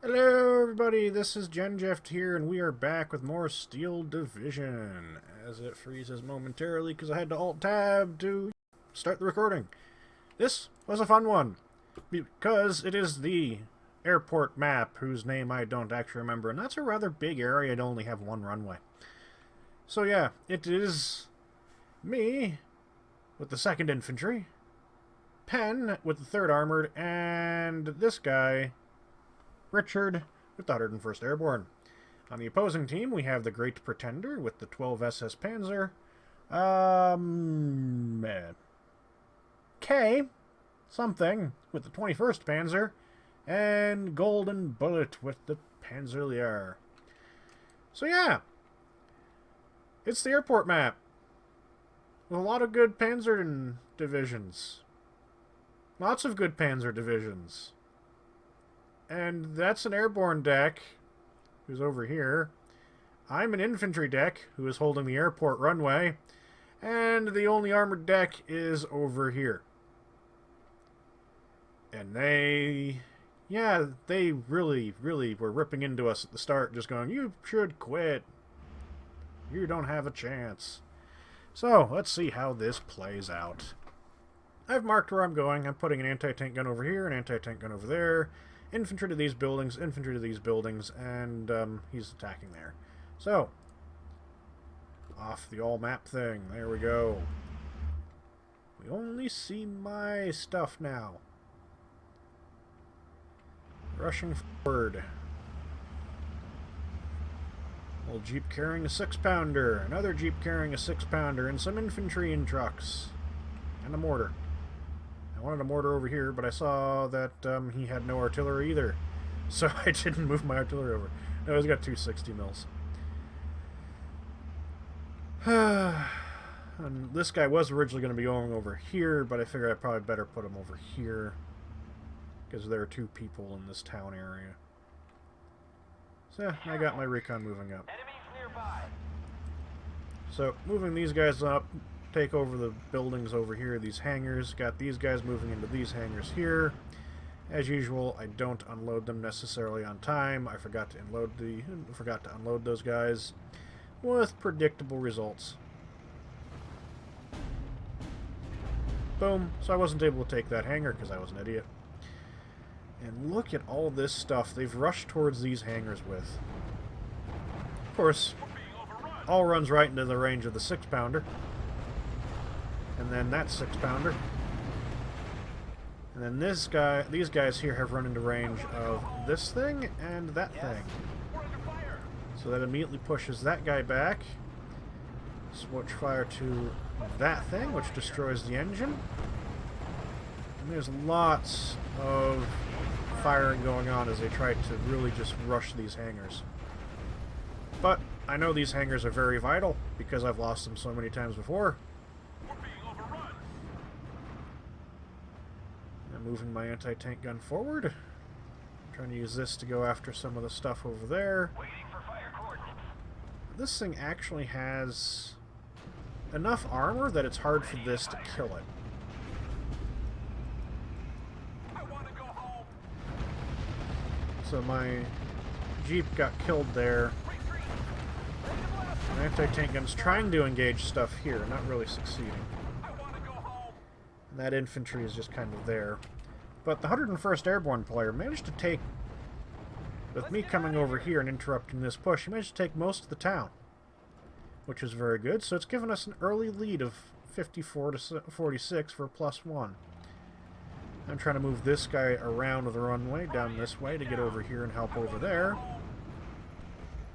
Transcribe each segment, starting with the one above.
Hello everybody, this is Genjeft here, and we are back with more Steel Division, as it freezes momentarily because I had to Alt-Tab to start the recording. This was a fun one, because it is the airport map, whose name I don't actually remember, and that's a rather big area to only have one runway. So yeah, it is me with the 2nd Infantry, Penn with the 3rd Armored, and this guy, Richard with the 101st Airborne. On the opposing team, we have the Great Pretender with the 12 SS Panzer. K something with the 21st Panzer. And Golden Bullet with the Panzerlehr. So yeah, it's the airport map with a lot of good Panzer divisions. Lots of good Panzer divisions. And that's an airborne deck, who's over here. I'm an infantry deck, who is holding the airport runway. And the only armored deck is over here. And they really, really were ripping into us at the start, just going, you should quit. You don't have a chance. So, let's see how this plays out. I've marked where I'm going. I'm putting an anti-tank gun over here, an anti-tank gun over there. Infantry to these buildings, infantry to these buildings, and he's attacking there. So, off the all-map thing. There we go. We only see my stuff now. Rushing forward. Old Jeep carrying a 6-pounder. Another Jeep carrying a 6-pounder, and some infantry in trucks. And a mortar. I wanted a mortar over here, but I saw that he had no artillery either. So I didn't move my artillery over. No, he's got 260 mils. And this guy was originally going to be going over here, but I figured I'd probably better put him over here, because there are 2 people in this town area. So yeah, I got my recon moving up. So moving these guys up, take over the buildings over here, these hangars. Got these guys moving into these hangars here. As usual, I don't unload them necessarily on time. I forgot to unload those guys, with predictable results. Boom. So I wasn't able to take that hangar because I was an idiot. And look at all this stuff they've rushed towards these hangars with. Of course, all runs right into the range of the 6-pounder. And then that 6-pounder. And then these guys here have run into range of this thing and that thing. So that immediately pushes that guy back. Switch fire to that thing, which destroys the engine. And there's lots of firing going on as they try to really just rush these hangars. But I know these hangars are very vital because I've lost them so many times before. Moving my anti-tank gun forward. I'm trying to use this to go after some of the stuff over there. This thing actually has enough armor that it's hard for this to kill it. So my Jeep got killed there. My anti-tank gun's trying to engage stuff here, not really succeeding. And that infantry is just kind of there. But the 101st Airborne player managed to take, with me coming over here and interrupting this push, he managed to take most of the town, which is very good. So it's given us an early lead of 54 to 46 for +1. I'm trying to move this guy around the runway down this way to get over here and help over there.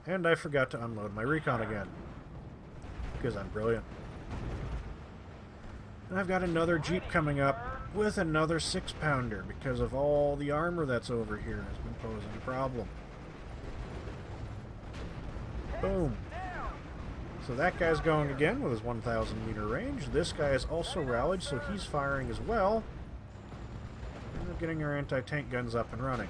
And I forgot to unload my recon again, because I'm brilliant. And I've got another Jeep coming up with another 6-pounder because of all the armor that's over here has been posing a problem. Boom. So that guy's going again with his 1,000-meter range. This guy is also rallied, so he's firing as well. And we're getting our anti-tank guns up and running.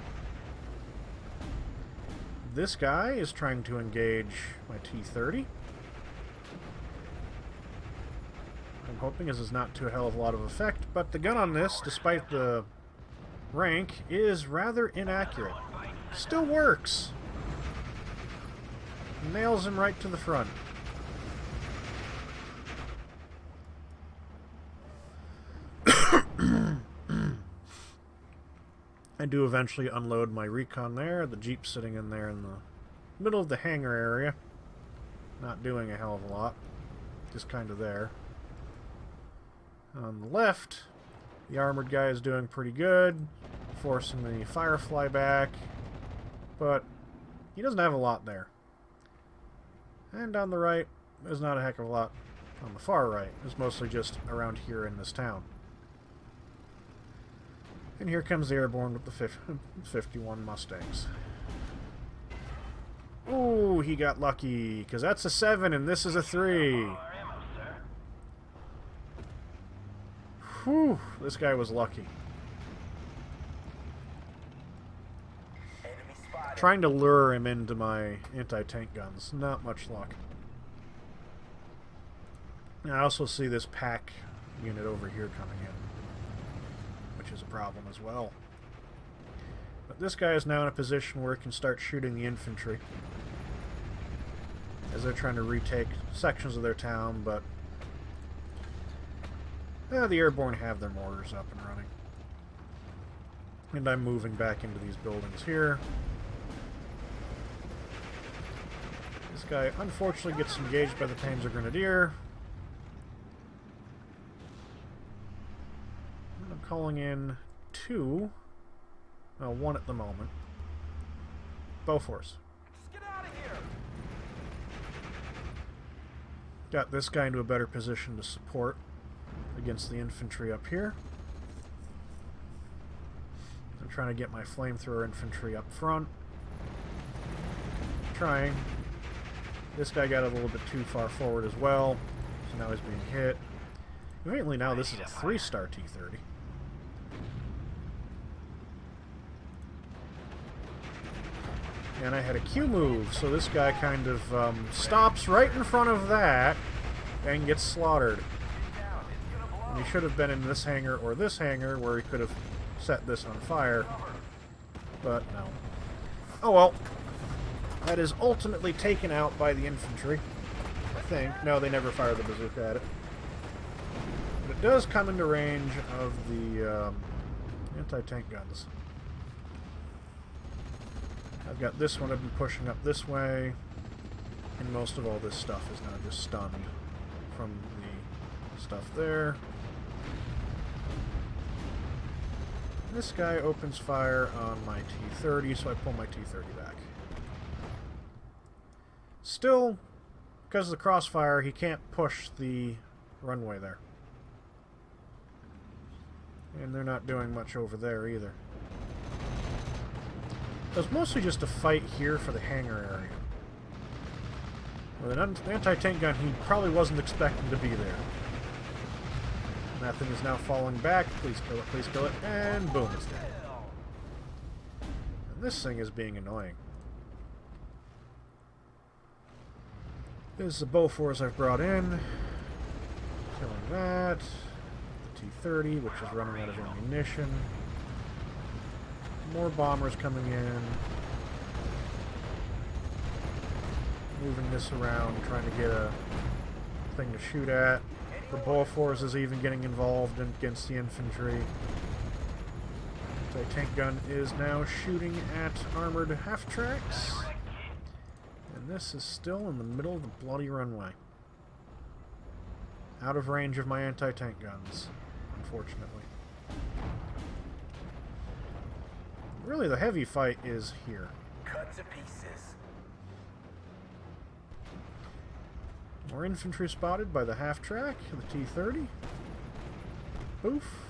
This guy is trying to engage my T-30. I'm hoping this is not to a hell of a lot of effect, but the gun on this, despite the rank, is rather inaccurate. Still works. Nails him right to the front. I do eventually unload my recon there. The Jeep's sitting in there in the middle of the hangar area. Not doing a hell of a lot. Just kind of there. On the left, the armored guy is doing pretty good, forcing the Firefly back, but he doesn't have a lot there. And on the right, there's not a heck of a lot. On the far right, it's mostly just around here in this town. And here comes the airborne with the 51 Mustangs. Ooh, he got lucky, because that's a 7 and this is a 3. Whew, this guy was lucky. Trying to lure him into my anti-tank guns. Not much luck. I also see this pack unit over here coming in, which is a problem as well. But this guy is now in a position where he can start shooting the infantry as they're trying to retake sections of their town, but the airborne have their mortars up and running. And I'm moving back into these buildings here. This guy unfortunately gets engaged by the Panzer Grenadier. And I'm calling in 2. Well, 1 at the moment. Bofors. Get out of here. Got this guy into a better position to support against the infantry up here. I'm trying to get my flamethrower infantry up front. Trying. This guy got a little bit too far forward as well, so now he's being hit. Conveniently now this is a 3-star T-30. And I had a Q move, so this guy kind of stops right in front of that and gets slaughtered. And he should have been in this hangar or this hangar where he could have set this on fire. But no. Oh well. That is ultimately taken out by the infantry. I think. No, they never fire the bazooka at it. But it does come into range of the anti-tank guns. I've got this one I've been pushing up this way. And most of all this stuff is now just stunned from the stuff there. This guy opens fire on my T-30, so I pull my T-30 back. Still, because of the crossfire, he can't push the runway there. And they're not doing much over there either. So it's mostly just a fight here for the hangar area. With an anti-tank gun, he probably wasn't expecting to be there. That thing is now falling back. Please kill it, and boom, it's dead. And this thing is being annoying. This is the Bofors I've brought in. Killing that. The T-30, which is running out of ammunition. More bombers coming in. Moving this around, trying to get a thing to shoot at. The Bofors is even getting involved against the infantry. The tank gun is now shooting at armored half-tracks. And this is still in the middle of the bloody runway. Out of range of my anti-tank guns, unfortunately. Really, the heavy fight is here. Cut to pieces. More infantry spotted by the half-track, the T-30. Oof.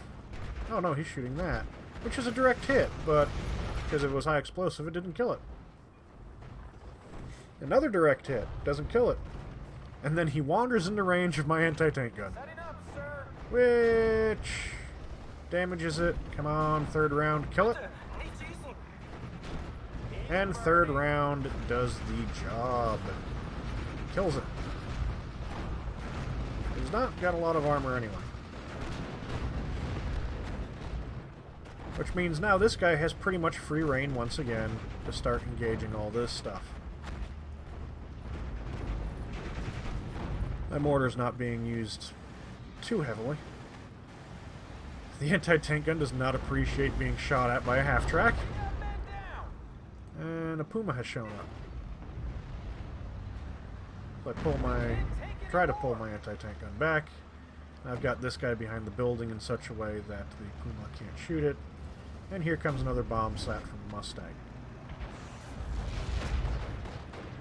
Oh no, he's shooting that. Which is a direct hit, but because it was high explosive, it didn't kill it. Another direct hit, doesn't kill it. And then he wanders into range of my anti-tank gun. Setting up, sir. Which damages it. Come on, third round, kill it. And third round does the job. Kills it. He's not got a lot of armor anyway. Which means now this guy has pretty much free reign once again to start engaging all this stuff. My mortar's not being used too heavily. The anti-tank gun does not appreciate being shot at by a half-track. And a Puma has shown up. So I try to pull my anti-tank gun back. I've got this guy behind the building in such a way that the Puma can't shoot it. And here comes another bomb slat from the Mustang.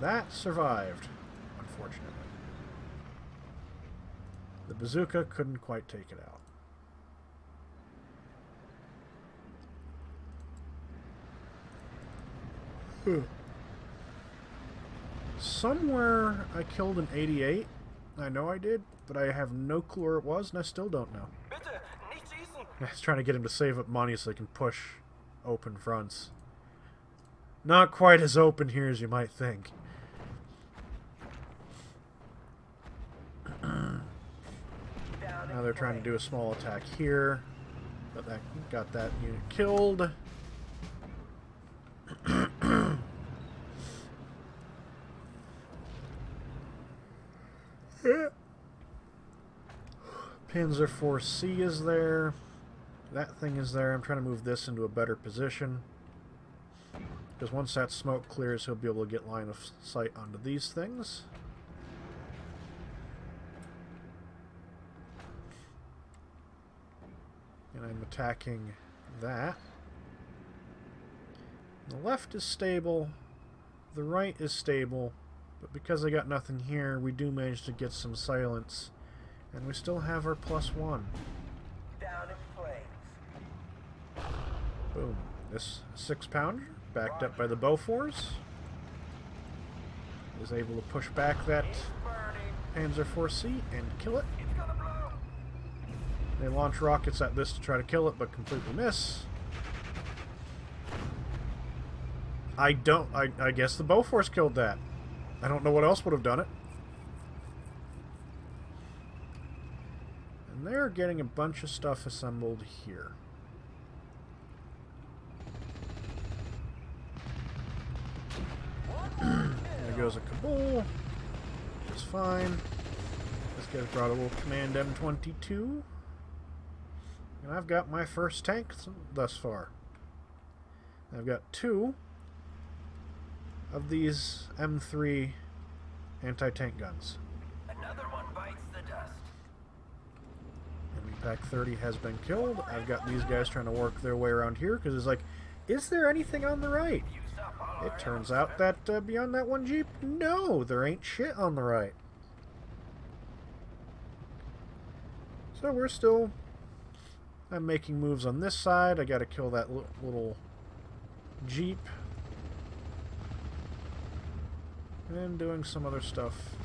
That survived, unfortunately. The bazooka couldn't quite take it out. Somewhere I killed an 88. I know I did, but I have no clue where it was, and I still don't know. I was trying to get him to save up money so he can push open fronts. Not quite as open here as you might think. Now they're trying to do a small attack here, but that got that unit killed. Panzer IV-C is there. That thing is there. I'm trying to move this into a better position. Because once that smoke clears, he'll be able to get line of sight onto these things. And I'm attacking that. The left is stable. The right is stable. But because I got nothing here, we do manage to get some silence. And we still have our +1. Down in flames. Boom. This 6-pounder, backed up by the Bofors, is able to push back that Panzer IV-C and kill it. It's gonna blow. They launch rockets at this to try to kill it, but completely miss. I guess the Bofors killed that. I don't know what else would have done it. And they're getting a bunch of stuff assembled here. There goes a Kabul, which is fine. This guy's brought a little Command M22. And I've got my first tank thus far. I've got 2 of these M3 anti-tank guns. Another one bites the dust. Enemy Pack 30 has been killed. I've got these guys trying to work their way around here because it's like, is there anything on the right? It turns out that beyond that one Jeep, no, there ain't shit on the right. So we're still... I'm making moves on this side. I gotta kill that little Jeep. And doing some other stuff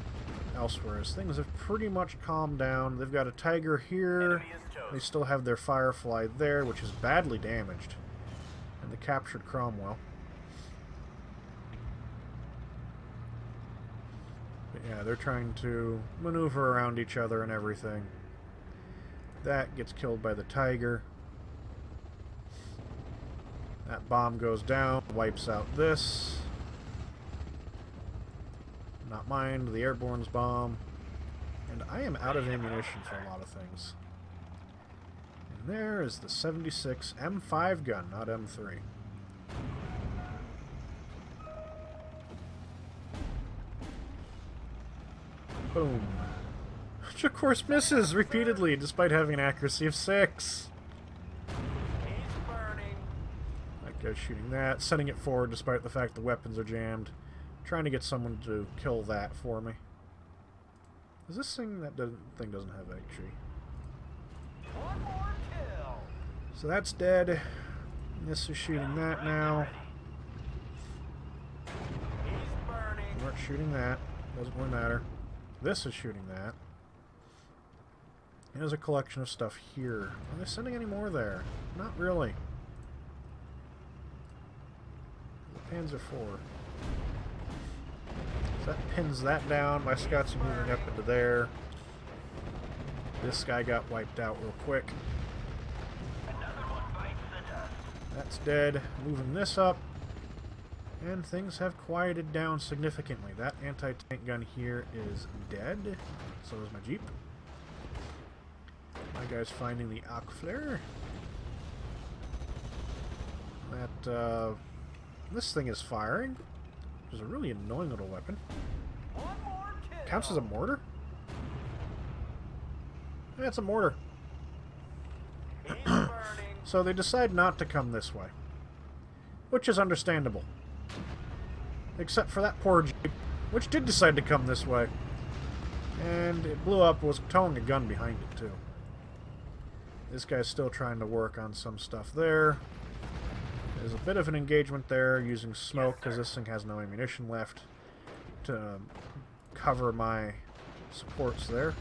elsewhere as things have pretty much calmed down. They've got a Tiger here. They still have their Firefly there, which is badly damaged. And they captured Cromwell. But yeah, they're trying to maneuver around each other and everything. That gets killed by the Tiger. That bomb goes down, wipes out this. Not mind the airborne's bomb. And I am out of ammunition for a lot of things. And there is the 76 M5 gun, not M3. Boom. Which of course misses repeatedly despite having an accuracy of 6. He's burning. That guy's shooting that, sending it forward despite the fact the weapons are jammed. Trying to get someone to kill that for me. Is this thing that thing doesn't have HE? One more kill. So that's dead. This is shooting that now. He's burning. We weren't shooting that. Doesn't really matter. This is shooting that. And there's a collection of stuff here. Are they sending any more there? Not really. The Panzer IV. So that pins that down. My Scots are moving up into there. This guy got wiped out real quick. Another one bites the dust. That's dead. Moving this up. And things have quieted down significantly. That anti-tank gun here is dead. So is my Jeep. My guy's finding the arc flare. That, this thing is firing. Which is a really annoying little weapon. One more kill. Counts as a mortar? Yeah, it's a mortar. He's burning. So they decide not to come this way. Which is understandable. Except for that poor Jeep, which did decide to come this way. And it blew up, was towing a gun behind it, too. This guy's still trying to work on some stuff there. There's a bit of an engagement there, using smoke, because this thing has no ammunition left to cover my supports there.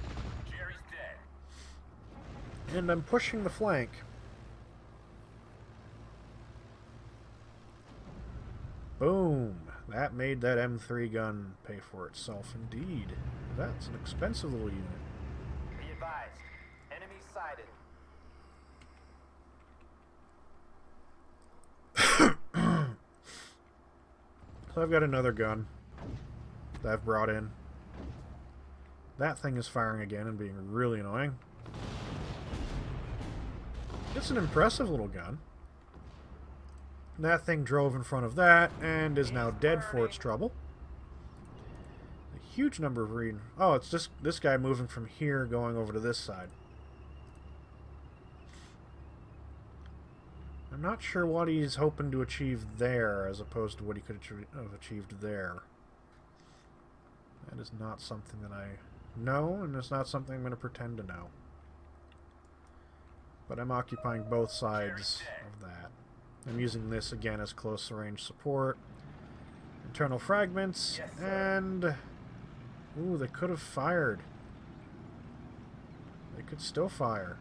Jerry's dead. And I'm pushing the flank. Boom! That made that M3 gun pay for itself indeed. That's an expensive little unit. Be advised. Enemy sighted. So I've got another gun that I've brought in. That thing is firing again and being really annoying. It's an impressive little gun. That thing drove in front of that and is now dead for its trouble. A huge number of oh, it's just this guy moving from here going over to this side. I'm not sure what he's hoping to achieve there as opposed to what he could have achieved there. That is not something that I know, and it's not something I'm going to pretend to know. But I'm occupying both sides of that. I'm using this again as close range support. Internal fragments, Yes, and... Ooh, they could have fired. They could still fire.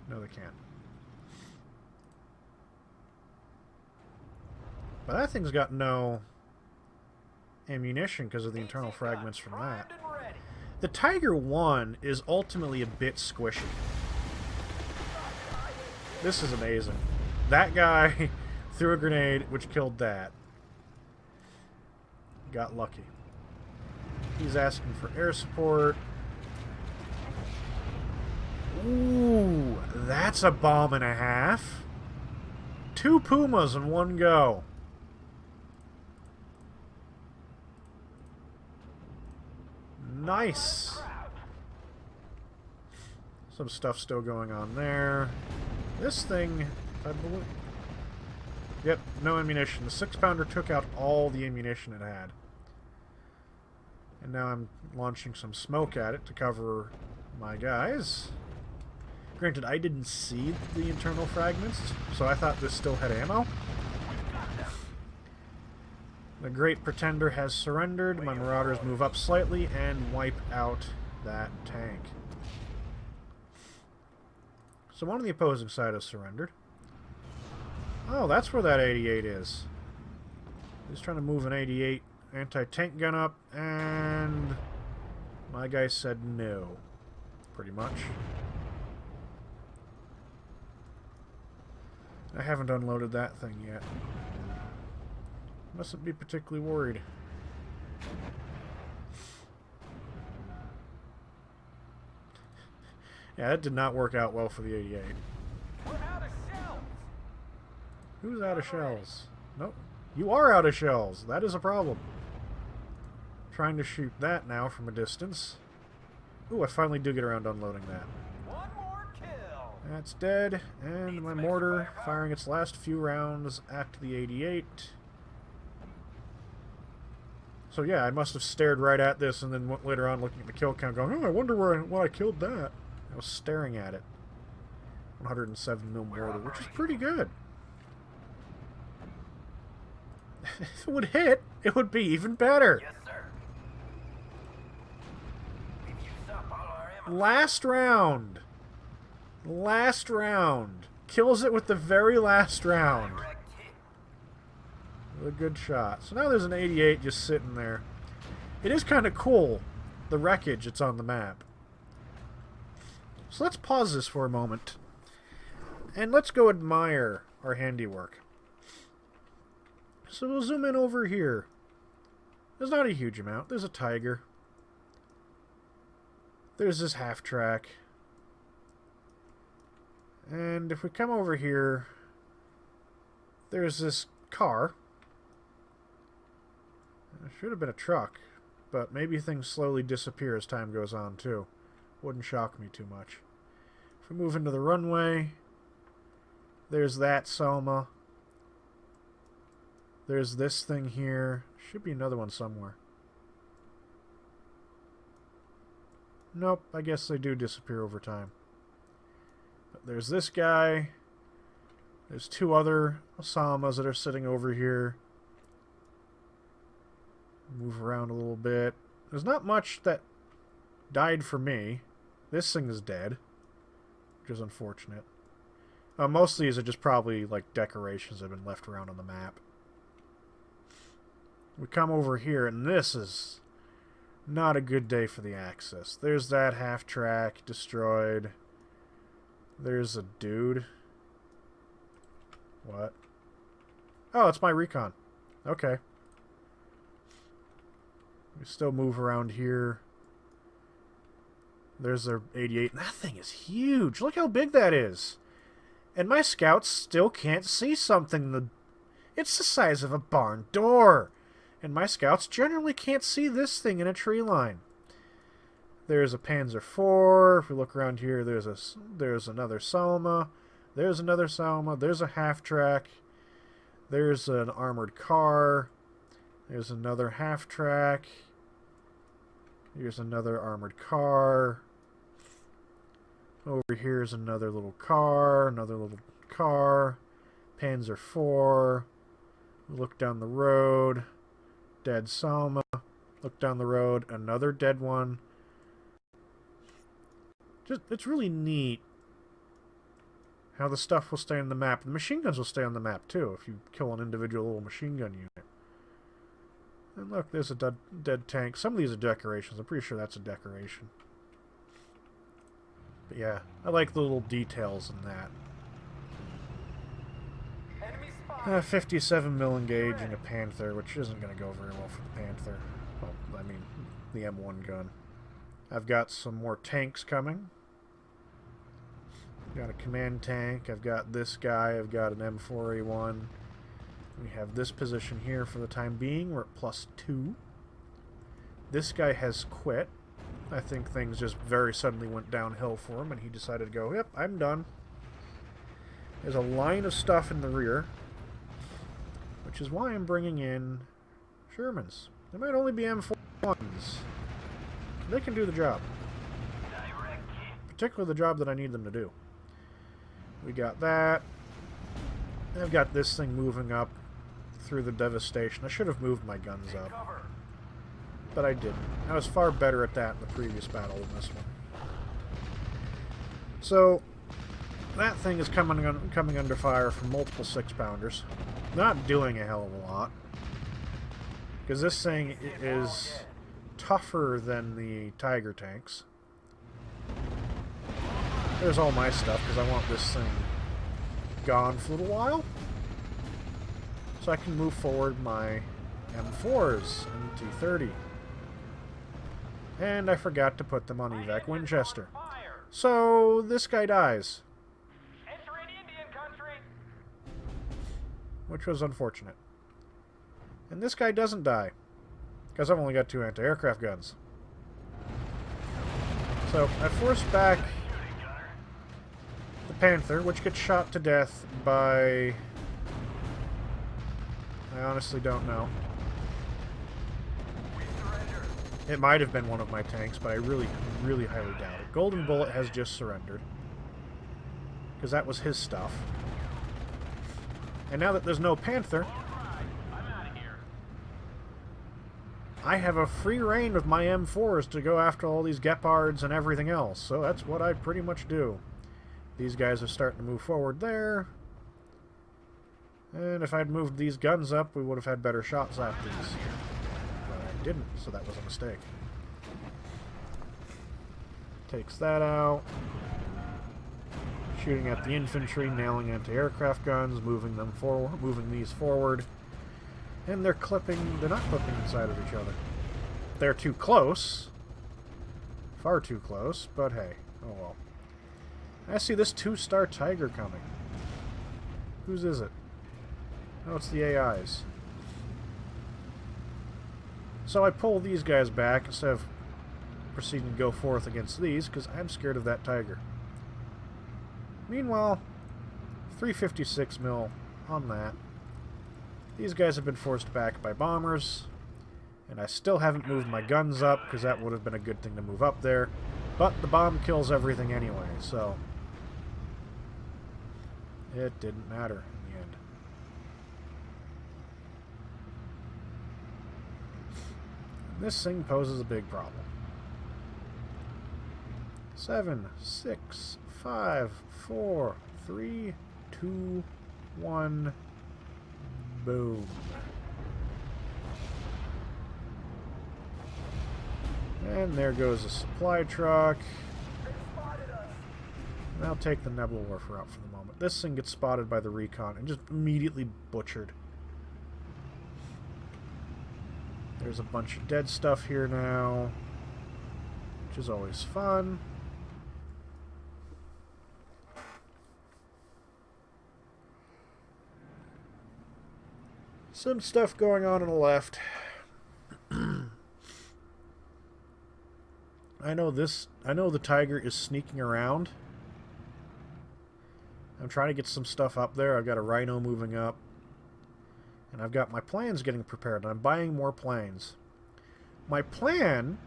No, they can't. But that thing's got no ammunition because of the internal fragments from that. Primed and ready. The Tiger 1 is ultimately a bit squishy. This is amazing. That guy threw a grenade, which killed that. Got lucky. He's asking for air support. Ooh, that's a bomb and a half. 2 Pumas in one go. Nice. Some stuff still going on there. This thing, I believe... Yep, no ammunition. The 6-pounder took out all the ammunition it had. And now I'm launching some smoke at it to cover my guys. Granted, I didn't see the internal fragments, so I thought this still had ammo. The Great Pretender has surrendered. My Marauders move up slightly and wipe out that tank. So one on the opposing side has surrendered. Oh, that's where that 88 is. He's trying to move an 88 anti-tank gun up, and my guy said no, pretty much. I haven't unloaded that thing yet. Mustn't be particularly worried. Yeah, that did not work out well for the 88. We're out of shells. Who's out of shells? Nope. You are out of shells. That is a problem. Trying to shoot that now from a distance. Ooh, I finally do get around to unloading that. One more kill. That's dead, and my mortar firing its last few rounds at the 88. So yeah, I must have stared right at this and then went later on looking at the kill count going, oh, I wonder why I killed that. I was staring at it. 107 mil mortar, which is pretty good. If it would hit, it would be even better. Yes, sir. We've used up all our ammo. Last round. Last round. Kills it with the very last round. Direct hit. With a good shot. So now there's an 88 just sitting there. It is kind of cool, the wreckage that's on the map. So let's pause this for a moment. And let's go admire our handiwork. So we'll zoom in over here. There's not a huge amount. There's a tiger. There's this half-track. And if we come over here, there's this car. It should have been a truck, but maybe things slowly disappear as time goes on, too. Wouldn't shock me too much. If we move into the runway, there's that Selma. There's this thing here. Should be another one somewhere. Nope, I guess they do disappear over time. But there's this guy. There's two other Selmas that are sitting over here. Move around a little bit. There's not much that died for me. This thing is dead, which is unfortunate. Most of these are just probably like decorations that have been left around on the map. We come over here, and this is not a good day for the Axis. There's that half-track destroyed. There's a dude. What? Oh, it's my recon. Okay. We still move around here. There's their 88. That thing is huge. Look how big that is. And my scouts still can't see something. It's the size of a barn door. And my scouts generally can't see this thing in a tree line. There's a Panzer IV. If we look around here, there's another Selma. There's another Selma. There's a half-track. There's an armored car. There's another half-track. Here's another armored car. Over here is another little car. Another little car. Panzer IV. Look down the road. Dead Selma. Look down the road. Another dead one. It's really neat how the stuff will stay on the map. The machine guns will stay on the map too if you kill an individual little machine gun unit. And look, there's a dead tank. Some of these are decorations. I'm pretty sure that's a decoration. But yeah, I like the little details in that. 57 mil engaging a Panther, which isn't going to go very well for the Panther. Well, I mean, the M1 gun. I've got some more tanks coming. Got a command tank. I've got this guy. I've got an M4A1. We have this position here for the time being. We're at +2. This guy has quit. I think things just very suddenly went downhill for him, and he decided to go, yep, I'm done. There's a line of stuff in the rear, which is why I'm bringing in Shermans. They might only be M41s. They can do the job. Particularly the job that I need them to do. We got that. I've got this thing moving up through the devastation. I should have moved my guns up, but I didn't. I was far better at that in the previous battle than this one. So that thing is coming under fire from multiple 6-pounders. Not doing a hell of a lot, because this thing is tougher than the Tiger tanks. There's all my stuff, because I want this thing gone for a little while, so I can move forward my M4s and T30. And I forgot to put them on evac Winchester. So this guy dies, which was unfortunate. And this guy doesn't die, because I've only got 2 anti-aircraft guns. So I forced back the Panther, which gets shot to death by... I honestly don't know. It might have been one of my tanks, but I really, really highly doubt it. Golden Bullet has just surrendered, because that was his stuff. And now that there's no Panther, I have a free reign with my M4s to go after all these Gepards and everything else. So that's what I pretty much do. These guys are starting to move forward there. And if I'd moved these guns up, we would have had better shots at these. But I didn't, so that was a mistake. Takes that out. shooting at the infantry, nailing anti-aircraft guns, moving them forward, moving these forward. And they're not clipping inside of each other. They're too close. Far too close, but hey, oh well. I see this 2-star Tiger coming. Whose is it? Oh, it's the AI's. So I pull these guys back instead of proceeding to go forth against these, because I'm scared of that Tiger. Meanwhile, 356 mil on that. These guys have been forced back by bombers, and I still haven't moved my guns up, because that would have been a good thing to move up there. But the bomb kills everything anyway, so it didn't matter in the end. This thing poses a big problem. 7, 6, 5, 4, 3, 2, 1, boom. And there goes a supply truck. And I'll take the Nebula Warfare out for the moment. This thing gets spotted by the recon and just immediately butchered. There's a bunch of dead stuff here now, which is always fun. Some stuff going on the left. I know the Tiger is sneaking around. I'm trying to get some stuff up there. I've got a Rhino moving up. And I've got my planes getting prepared. And I'm buying more planes. My plan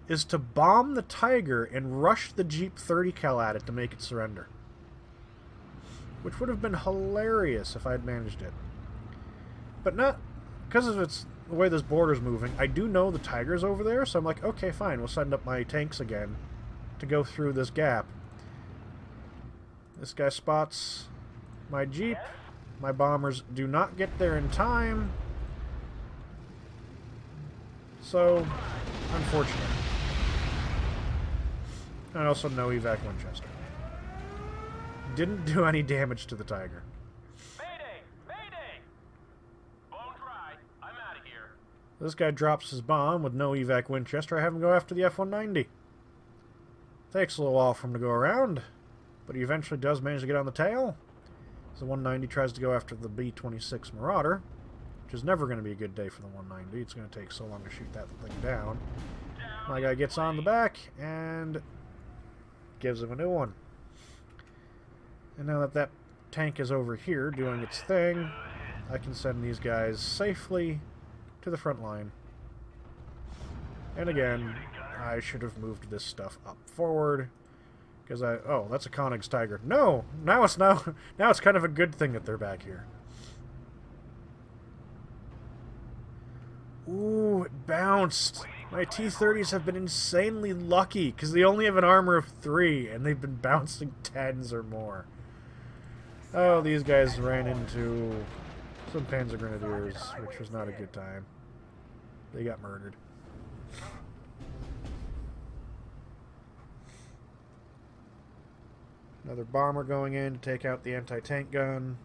is to bomb the Tiger and rush the Jeep 30 cal at it to make it surrender. Which would have been hilarious if I had managed it. But not because of the way this border's moving. I do know the Tiger's over there, so I'm like, okay, fine, we'll send up my tanks again to go through this gap. This guy spots my Jeep. My bombers do not get there in time. So, unfortunate. And also no evac Winchester. Didn't do any damage to the Tiger. Mayday! Mayday! Bone dry. I'm out of here. This guy drops his bomb with no evac Winchester. I have him go after the F-190. Takes a little while for him to go around, but he eventually does manage to get on the tail. The 190 tries to go after the B-26 Marauder, which is never going to be a good day for the 190. It's going to take so long to shoot that thing down. My guy gets on the back and gives him a new one. And now that that tank is over here doing its thing, I can send these guys safely to the front line. And again, I should have moved this stuff up forward. Because oh, that's a Koenig's Tiger. No! Now it's kind of a good thing that they're back here. Ooh, it bounced. My T-30s have been insanely lucky, because they only have an armor of 3, and they've been bouncing 10s or more. Oh, these guys ran into some Panzer Grenadiers, which was not a good time. They got murdered. Another bomber going in to take out the anti-tank gun.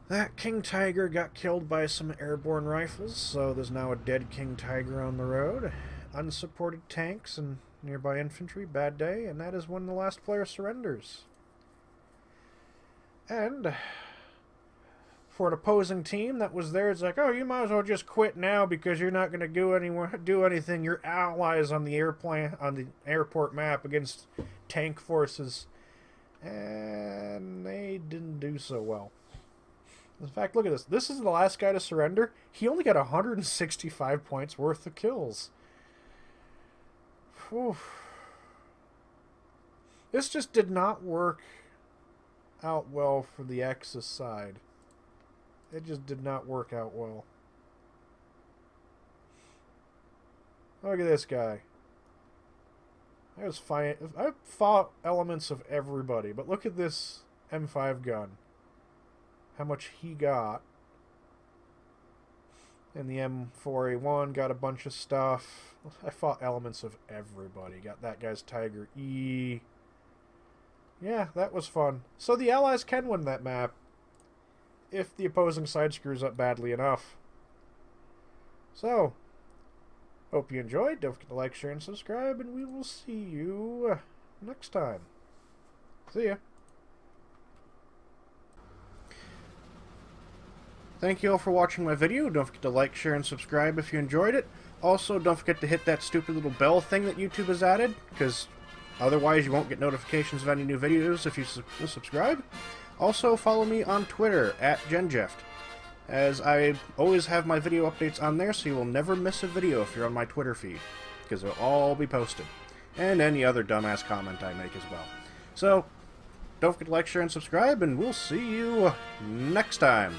That King Tiger got killed by some airborne rifles, so there's now a dead King Tiger on the road. Unsupported tanks and nearby infantry, bad day, and that is when the last player surrenders. And for an opposing team that was there, it's like, oh, you might as well just quit now because you're not going to do anything. Your allies on the airport map against tank forces, and they didn't do so well. In fact, look at this. This is the last guy to surrender. He only got 165 points worth of kills. Whew. This just did not work out well for the Axis side. It just did not work out well. Look at this guy. I fought elements of everybody, but look at this M5 gun. How much he got. And the M4A1 got a bunch of stuff. I fought elements of everybody. Got that guy's Tiger E. Yeah, that was fun. So the Allies can win that map if the opposing side screws up badly enough. So, hope you enjoyed. Don't forget to like, share, and subscribe, and we will see you next time. See ya. Thank you all for watching my video. Don't forget to like, share, and subscribe if you enjoyed it. Also, don't forget to hit that stupid little bell thing that YouTube has added, because otherwise you won't get notifications of any new videos if you subscribe. Also, follow me on Twitter, @GenJeft, as I always have my video updates on there, so you will never miss a video if you're on my Twitter feed, because they'll all be posted. And any other dumbass comment I make as well. So, don't forget to like, share, and subscribe, and we'll see you next time.